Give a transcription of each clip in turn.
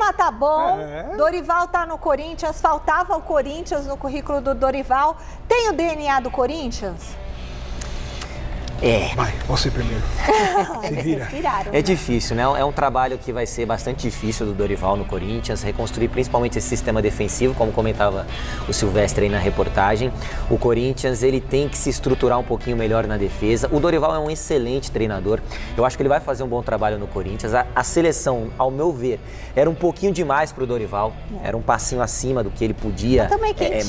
clima tá bom, Dorival tá no Corinthians, faltava o Corinthians no currículo do Dorival. Tem o DNA do Corinthians? Vai, você primeiro. Se vira. É difícil, né? É um trabalho que vai ser bastante difícil do Dorival no Corinthians, reconstruir principalmente esse sistema defensivo, como comentava o Silvestre aí na reportagem. O Corinthians, ele tem que se estruturar um pouquinho melhor na defesa. O Dorival é um excelente treinador. Eu acho que ele vai fazer um bom trabalho no Corinthians. A seleção, ao meu ver, era um pouquinho demais pro Dorival. Era um passinho acima do que ele podia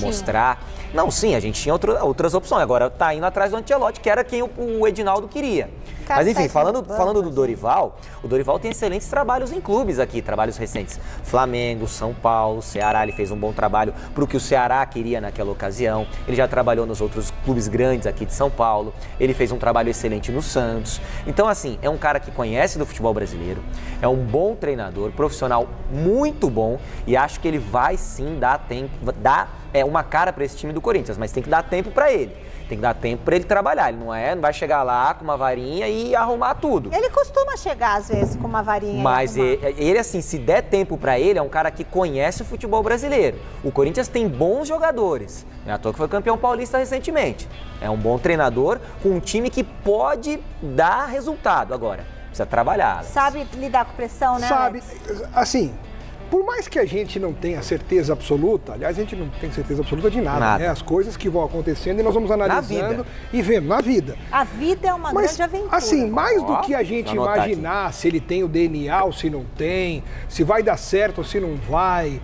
mostrar. Não, sim, a gente tinha outras opções. Agora tá indo atrás do Ancelotti, que era quem o Edinaldo queria. Mas enfim, falando do Dorival, o Dorival tem excelentes trabalhos em clubes aqui, trabalhos recentes. Flamengo, São Paulo, Ceará, ele fez um bom trabalho pro que o Ceará queria naquela ocasião. Ele já trabalhou nos outros clubes grandes aqui de São Paulo. Ele fez um trabalho excelente no Santos. Então, assim, é um cara que conhece do futebol brasileiro, é um bom treinador, profissional muito bom, e acho que ele vai sim dar uma cara para esse time do Corinthians, mas tem que dar tempo para ele. Tem que dar tempo para ele trabalhar. Ele não vai chegar lá com uma varinha e arrumar tudo. Ele costuma chegar, às vezes, com uma varinha. Mas ele, assim, se der tempo para ele, é um cara que conhece o futebol brasileiro. O Corinthians tem bons jogadores. Não é à toa que foi campeão paulista recentemente. É um bom treinador com um time que pode dar resultado agora. Precisa trabalhar. Alex. Sabe lidar com pressão, né, Sabe, Alex? assim... Por mais que a gente não tenha certeza absoluta, aliás, a gente não tem certeza absoluta de nada, né? As coisas que vão acontecendo e nós vamos analisando e vendo na vida. A vida é uma grande aventura. Assim, mais do que a gente imaginar se ele tem o DNA ou se não tem, se vai dar certo ou se não vai,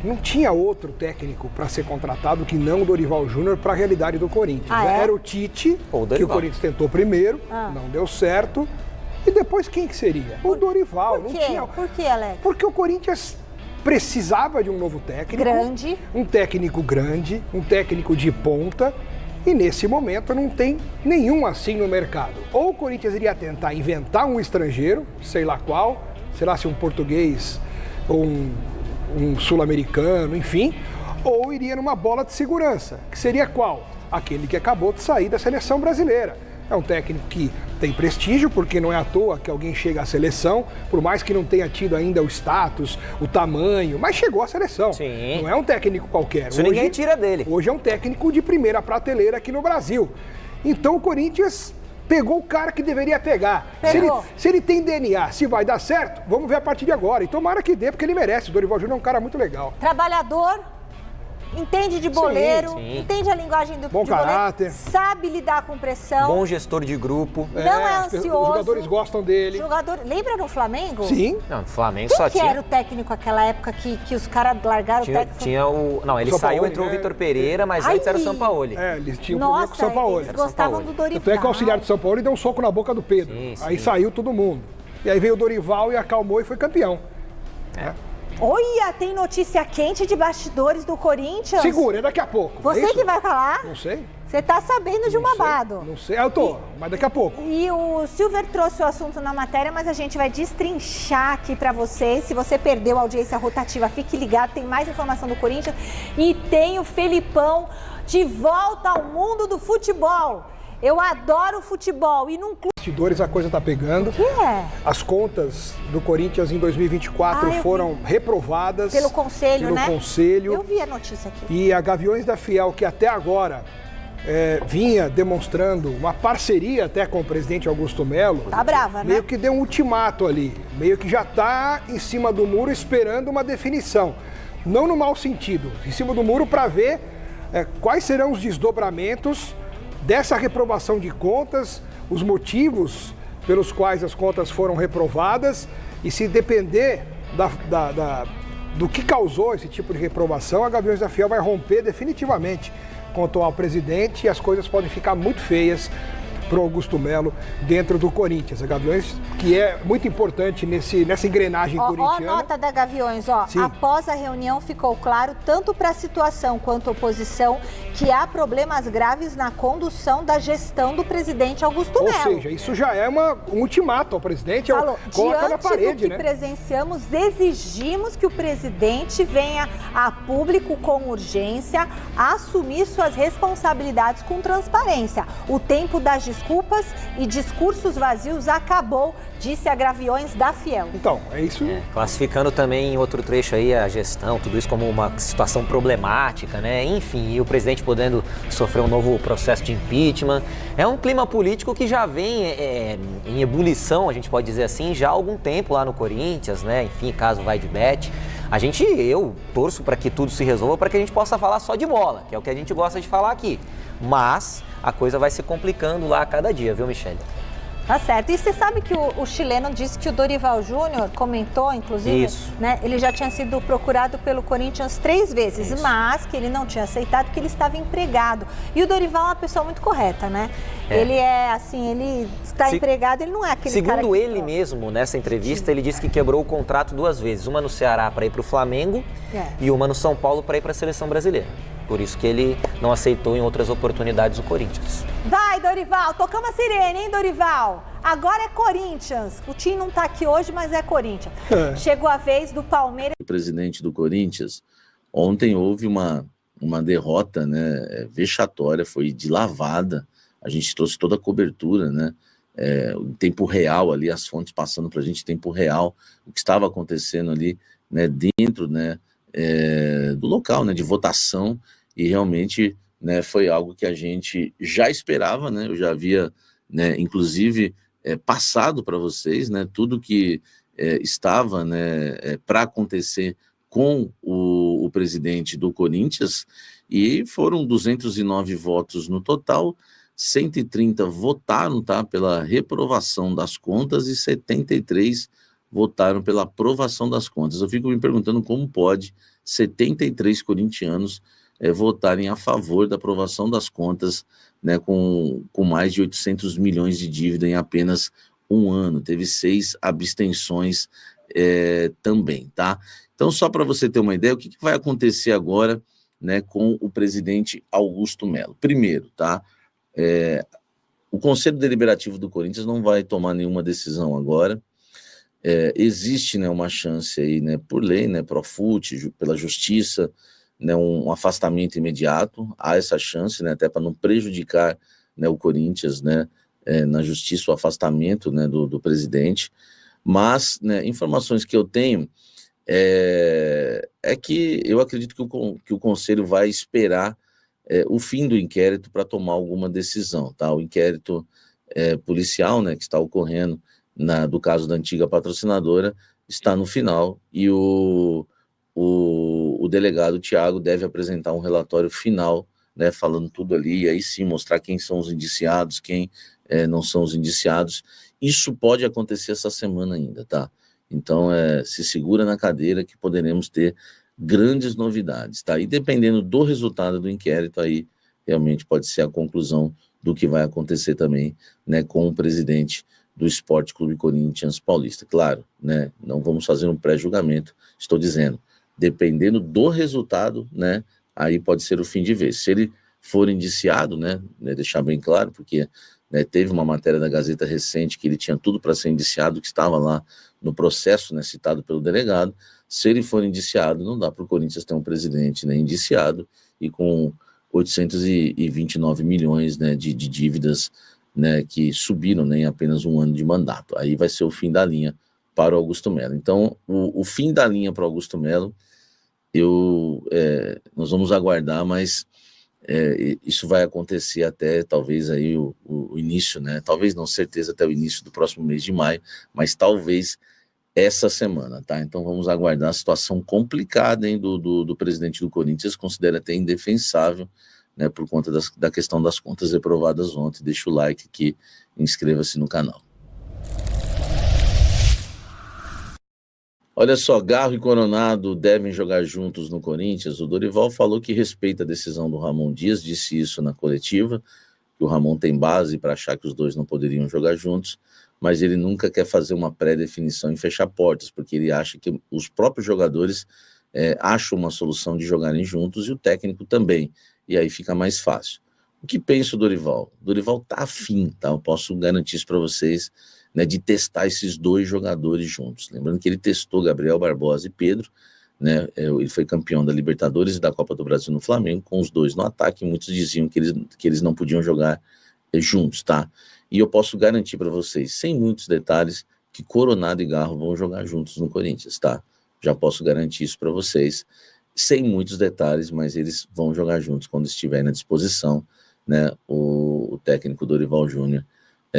não tinha outro técnico para ser contratado que não o Dorival Júnior para a realidade do Corinthians. Era o Tite, que o Corinthians tentou primeiro, não deu certo. E depois quem que seria? O Dorival. Por quê? Por quê, Alex? Porque o Corinthians precisava de um novo técnico. Grande. Um técnico grande, um técnico de ponta. E nesse momento não tem nenhum assim no mercado. Ou o Corinthians iria tentar inventar um estrangeiro, sei lá qual, sei lá se um português ou um sul-americano, enfim. Ou iria numa bola de segurança, que seria qual? Aquele que acabou de sair da seleção brasileira. É um técnico que tem prestígio, porque não é à toa que alguém chega à seleção, por mais que não tenha tido ainda o status, o tamanho, mas chegou à seleção. Sim. Não é um técnico qualquer. Isso ninguém tira dele. Hoje é um técnico de primeira prateleira aqui no Brasil. Então o Corinthians pegou o cara que deveria pegar. Se ele tem DNA, se vai dar certo, vamos ver a partir de agora. E tomara que dê, porque ele merece. O Dorival Júnior é um cara muito legal. Trabalhador. Entende de boleiro, entende a linguagem do bom caráter, sabe lidar com pressão. Bom gestor de grupo. Não é ansioso. Os jogadores gostam dele. Lembra no Flamengo? Sim. Não, no Flamengo Quem só que tinha... era o técnico naquela época que os caras largaram o técnico? Tinha o... Não, ele saiu, entrou o Vitor Pereira, mas antes era o Sampaoli. Eles tinham o primeiro com o Sampaoli. Eles gostavam do Dorival. Tanto é que o auxiliar do Sampaoli deu um soco na boca do Pedro. Aí saiu todo mundo. E aí veio o Dorival e acalmou e foi campeão. Olha, tem notícia quente de bastidores do Corinthians. Segura, é daqui a pouco. Você que vai falar? Não sei. Você tá sabendo de um babado. Não sei, eu tô, mas daqui a pouco. E o Silver trouxe o assunto na matéria, mas a gente vai destrinchar aqui pra você. Se você perdeu a audiência rotativa, fique ligado, tem mais informação do Corinthians. E tem o Felipão de volta ao mundo do futebol. Eu adoro futebol e num clube... Bastidores, a coisa tá pegando. O que é? As contas do Corinthians em 2024 foram reprovadas. Pelo Conselho, né? Pelo Conselho. Eu vi a notícia aqui. E a Gaviões da Fiel, que até agora vinha demonstrando uma parceria até com o presidente Augusto Melo. Tá brava, né? Meio que deu um ultimato ali. Meio que já tá em cima do muro esperando uma definição. Não no mau sentido. Em cima do muro para ver quais serão os desdobramentos dessa reprovação de contas, os motivos pelos quais as contas foram reprovadas, e se depender do que causou esse tipo de reprovação, a Gaviões da Fiel vai romper definitivamente com o atual presidente e as coisas podem ficar muito feias para o Augusto Melo dentro do Corinthians. A Gaviões, que é muito importante nessa engrenagem corintiana. Ó a nota da Gaviões, ó. Sim. Após a reunião ficou claro, tanto para a situação quanto a oposição, que há problemas graves na condução da gestão do presidente Augusto Melo. Ou seja, isso já é um ultimato ao presidente. Falou, coloca na parede, diante do que presenciamos, exigimos que o presidente venha a público com urgência, assumir suas responsabilidades com transparência. O tempo das discussões desculpas e discursos vazios acabou, disse a Gaviões da Fiel. Então, é isso. Classificando também em outro trecho aí a gestão, tudo isso como uma situação problemática, né? Enfim, e o presidente podendo sofrer um novo processo de impeachment. É um clima político que já vem em ebulição, a gente pode dizer assim, já há algum tempo lá no Corinthians, né? Enfim, caso vai de bet. Eu torço para que tudo se resolva, para que a gente possa falar só de bola, que é o que a gente gosta de falar aqui. Mas a coisa vai se complicando lá a cada dia, viu, Michele? Tá certo. E você sabe que o chileno disse que o Dorival Júnior comentou, inclusive, né? Ele já tinha sido procurado pelo Corinthians 3 vezes, mas que ele não tinha aceitado porque ele estava empregado. E o Dorival é uma pessoa muito correta, né? Ele é assim, ele está empregado, ele não é aquele cara Segundo ele mesmo, nessa entrevista, ele disse que quebrou o contrato 2 vezes. Uma no Ceará para ir para o Flamengo e uma no São Paulo para ir para a Seleção Brasileira. Por isso que ele não aceitou em outras oportunidades o Corinthians. Vai, Dorival, tocamos a sirene, hein, Dorival? Agora é Corinthians. O time não tá aqui hoje, mas é Corinthians. Chegou a vez do Palmeiras. O presidente do Corinthians, ontem houve uma derrota, né, vexatória, foi de lavada. A gente trouxe toda a cobertura, né, em tempo real ali, as fontes passando para a gente em tempo real, o que estava acontecendo ali, né, dentro, né, do local, né, de votação, e realmente, né, foi algo que a gente já esperava, né, eu já havia, né, inclusive, passado para vocês, né, tudo que estava, né, para acontecer com o presidente do Corinthians, e foram 209 votos no total, 130 votaram, tá, pela reprovação das contas e 73 votaram pela aprovação das contas. Eu fico me perguntando como pode 73 corintianos votarem a favor da aprovação das contas, né, com mais de 800 milhões de dívida em apenas um ano. Teve 6 abstenções também, tá? Então, só para você ter uma ideia, o que vai acontecer agora, né, com o presidente Augusto Melo? Primeiro, tá? O Conselho Deliberativo do Corinthians não vai tomar nenhuma decisão agora. Existe, né, uma chance aí, né, por lei, né, pro fute, pela justiça, né, um afastamento imediato. Há essa chance, né, até para não prejudicar, né, o Corinthians, né, na justiça, o afastamento, né, do presidente. Mas, né, informações que eu tenho é que eu acredito que o Conselho vai esperar o fim do inquérito para tomar alguma decisão, tá? O inquérito policial, né, que está ocorrendo do caso da antiga patrocinadora está no final, e o delegado Thiago deve apresentar um relatório final, né, falando tudo ali, e aí sim mostrar quem são os indiciados, quem não são os indiciados. Isso pode acontecer essa semana ainda, tá? Então, se segura na cadeira que poderemos ter grandes novidades, tá? E dependendo do resultado do inquérito, aí realmente pode ser a conclusão do que vai acontecer também, né, com o presidente do Esporte Clube Corinthians Paulista. Claro, né, não vamos fazer um pré-julgamento, estou dizendo, dependendo do resultado, né, aí pode ser o fim de vez. Se ele for indiciado, né, deixar bem claro, porque, né, teve uma matéria da Gazeta recente que ele tinha tudo para ser indiciado, que estava lá no processo, né, citado pelo delegado. Se ele for indiciado, não dá para o Corinthians ter um presidente, né, indiciado e com 829 milhões, né, de dívidas, né, que subiram, né, em apenas um ano de mandato. Aí vai ser o fim da linha para o Augusto Melo. Então, o fim da linha para o Augusto Melo, nós vamos aguardar, mas isso vai acontecer até talvez aí o início, né, talvez não, certeza até o início do próximo mês de maio, mas talvez essa semana, tá? Então vamos aguardar. A situação complicada, hein, do presidente do Corinthians, considera até indefensável, né, por conta da questão das contas reprovadas ontem. Deixa o like aqui, inscreva-se no canal. Olha só, Garro e Coronado devem jogar juntos no Corinthians. O Dorival falou que respeita a decisão do Ramon Dias, disse isso na coletiva, que o Ramon tem base para achar que os dois não poderiam jogar juntos, mas ele nunca quer fazer uma pré-definição e fechar portas, porque ele acha que os próprios jogadores acham uma solução de jogarem juntos e o técnico também, e aí fica mais fácil. O que pensa o Dorival? O Dorival tá afim, tá? Eu posso garantir isso para vocês, né, de testar esses dois jogadores juntos. Lembrando que ele testou Gabriel Barbosa e Pedro, né? Ele foi campeão da Libertadores e da Copa do Brasil no Flamengo, com os dois no ataque. Muitos diziam que eles não podiam jogar juntos, tá? E eu posso garantir para vocês, sem muitos detalhes, que Coronado e Garro vão jogar juntos no Corinthians, tá? Já posso garantir isso para vocês, sem muitos detalhes, mas eles vão jogar juntos quando estiverem à disposição, né? O técnico Dorival Júnior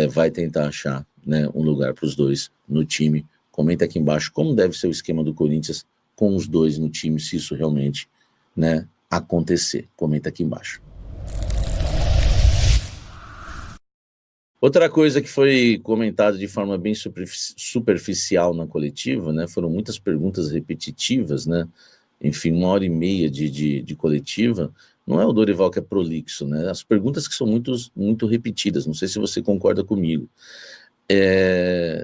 vai tentar achar, né, um lugar para os dois no time. Comenta aqui embaixo como deve ser o esquema do Corinthians com os dois no time, se isso realmente, né, acontecer. Comenta aqui embaixo. Outra coisa que foi comentada de forma bem superficial na coletiva, né, foram muitas perguntas repetitivas, né, enfim, 1h30 de coletiva. Não é o Dorival que é prolixo, né, as perguntas que são muito repetidas, não sei se você concorda comigo.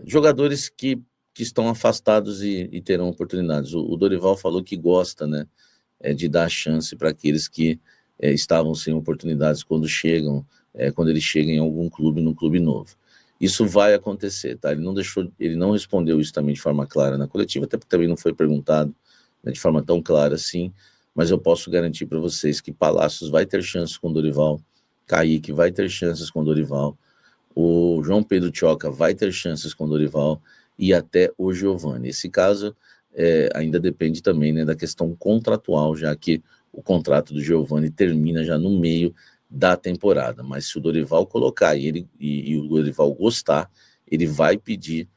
Jogadores que estão afastados e terão oportunidades. O Dorival falou que gosta, né, de dar chance para aqueles que estavam sem oportunidades quando ele chega em algum clube, num clube novo. Isso vai acontecer, tá? Ele não respondeu isso também de forma clara na coletiva, até porque também não foi perguntado, né, de forma tão clara assim, mas eu posso garantir para vocês que Palácios vai ter chances com o Dorival, Kaique vai ter chances com o Dorival, o João Pedro Tchoca vai ter chances com o Dorival e até o Giovani. Esse caso ainda depende também, né, da questão contratual, já que o contrato do Giovani termina já no meio da temporada, mas se o Dorival colocar e o Dorival gostar, ele vai pedir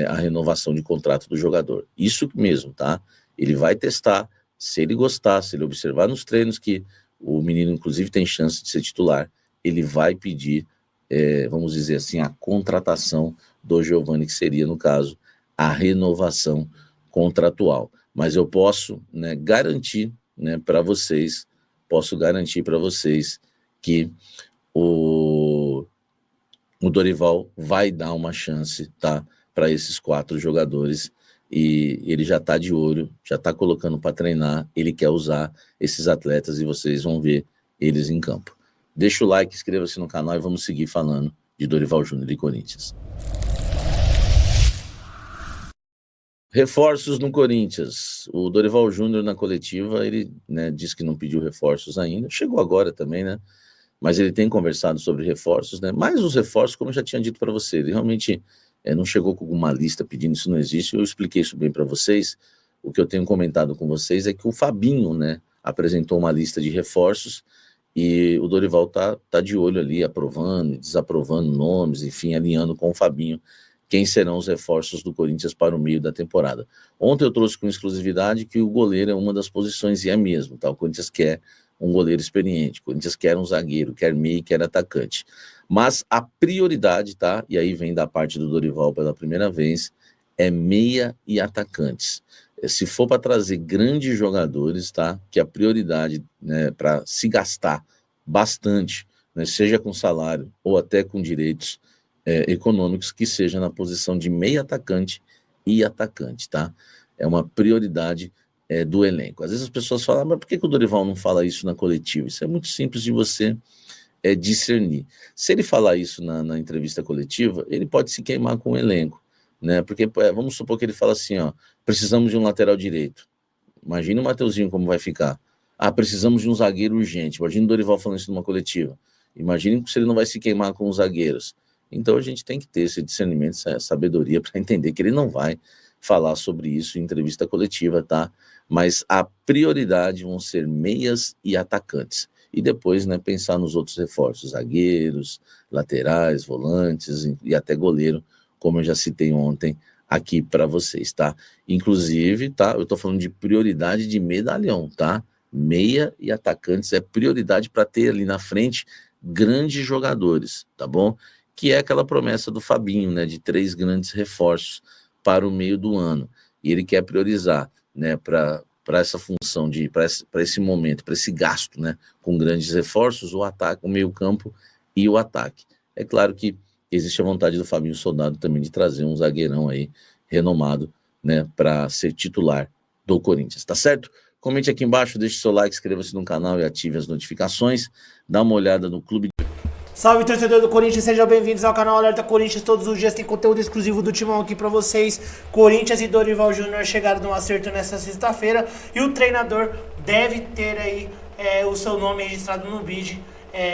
a renovação de contrato do jogador. Isso mesmo, tá? Ele vai testar, se ele gostar, se ele observar nos treinos que o menino inclusive tem chance de ser titular, ele vai pedir, vamos dizer assim, a contratação do Giovani, que seria, no caso, a renovação contratual. Mas eu posso, né, garantir, né, para vocês, que o Dorival vai dar uma chance, tá, para esses 4 jogadores, e ele já está de olho, já está colocando para treinar, ele quer usar esses atletas e vocês vão ver eles em campo. Deixa o like, inscreva-se no canal e vamos seguir falando de Dorival Júnior e Corinthians. Reforços no Corinthians. O Dorival Júnior na coletiva, ele, né, disse que não pediu reforços ainda, chegou agora também, né, mas ele tem conversado sobre reforços, né, mas os reforços, como eu já tinha dito para você, ele realmente não chegou com uma lista pedindo, isso não existe, eu expliquei isso bem para vocês. O que eu tenho comentado com vocês é que o Fabinho, né, apresentou uma lista de reforços e o Dorival tá de olho ali, aprovando e desaprovando nomes, enfim, alinhando com o Fabinho quem serão os reforços do Corinthians para o meio da temporada. Ontem eu trouxe com exclusividade que o goleiro é uma das posições, e é mesmo, tá? O Corinthians quer um goleiro experiente, o Corinthians quer um zagueiro, quer meio, quer atacante. Mas a prioridade, tá? E aí vem da parte do Dorival pela primeira vez, é meia e atacantes. Se for para trazer grandes jogadores, tá? Que a prioridade, né, para se gastar bastante, né, seja com salário ou até com direitos econômicos, que seja na posição de meia atacante e atacante, tá? É uma prioridade do elenco. Às vezes as pessoas falam, mas por que o Dorival não fala isso na coletiva? Isso é muito simples de você discernir. Se ele falar isso na entrevista coletiva, ele pode se queimar com o elenco, né? Porque vamos supor que ele fala assim, ó, precisamos de um lateral direito. Imagina o Mateuzinho como vai ficar. Ah, precisamos de um zagueiro urgente. Imagina o Dorival falando isso numa coletiva. Imagina se ele não vai se queimar com os zagueiros. Então a gente tem que ter esse discernimento, essa sabedoria para entender que ele não vai falar sobre isso em entrevista coletiva, tá? Mas a prioridade vão ser meias e atacantes. E depois, né, pensar nos outros reforços, zagueiros, laterais, volantes e até goleiro, como eu já citei ontem aqui para vocês, tá? Inclusive, tá? Eu tô falando de prioridade de medalhão, tá? Meia e atacantes é prioridade para ter ali na frente grandes jogadores, tá bom? Que é aquela promessa do Fabinho, né, de 3 grandes reforços para o meio do ano. E ele quer priorizar, né, para essa função, para esse momento, para esse gasto, né, com grandes reforços, o ataque, o meio-campo e o ataque. É claro que existe a vontade do Fabinho Soldado também de trazer um zagueirão aí renomado, né, para ser titular do Corinthians, tá certo? Comente aqui embaixo, deixe seu like, inscreva-se no canal e ative as notificações. Dá uma olhada no clube. Salve, torcedor do Corinthians, sejam bem-vindos ao canal Alerta Corinthians. Todos os dias tem conteúdo exclusivo do Timão aqui pra vocês. Corinthians e Dorival Júnior chegaram num acerto nessa sexta-feira e o treinador deve ter aí o seu nome registrado no BID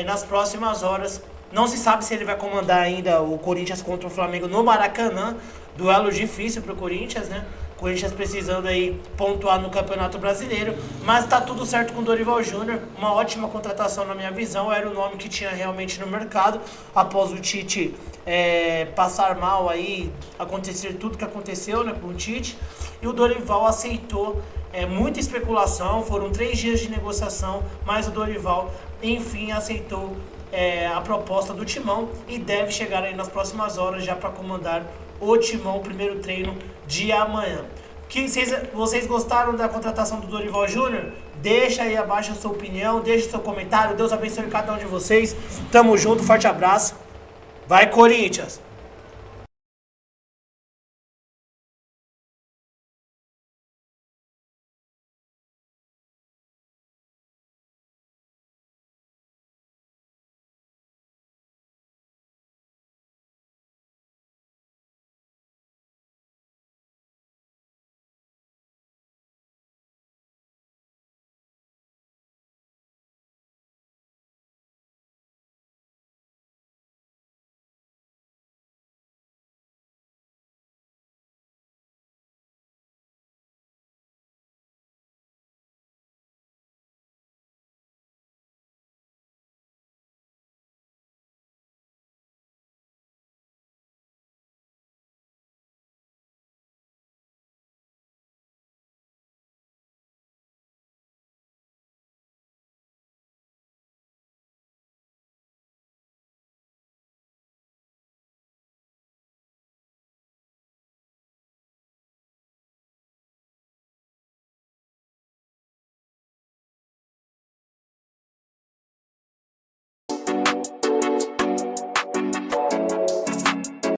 nas próximas horas, Não se sabe se ele vai comandar ainda o Corinthians contra o Flamengo no Maracanã. Duelo difícil pro Corinthians, né? Corinthians precisando aí pontuar no Campeonato Brasileiro, mas tá tudo certo com o Dorival Júnior, uma ótima contratação na minha visão, era o nome que tinha realmente no mercado, após o Tite passar mal aí, acontecer tudo que aconteceu, né, com o Tite, e o Dorival aceitou, muita especulação, foram 3 dias de negociação, mas o Dorival, enfim, aceitou a proposta do Timão e deve chegar aí nas próximas horas já para comandar o Timão, primeiro treino de amanhã. Vocês gostaram da contratação do Dorival Júnior? Deixa aí abaixo a sua opinião, deixa o seu comentário. Deus abençoe cada um de vocês. Tamo junto, forte abraço. Vai, Corinthians!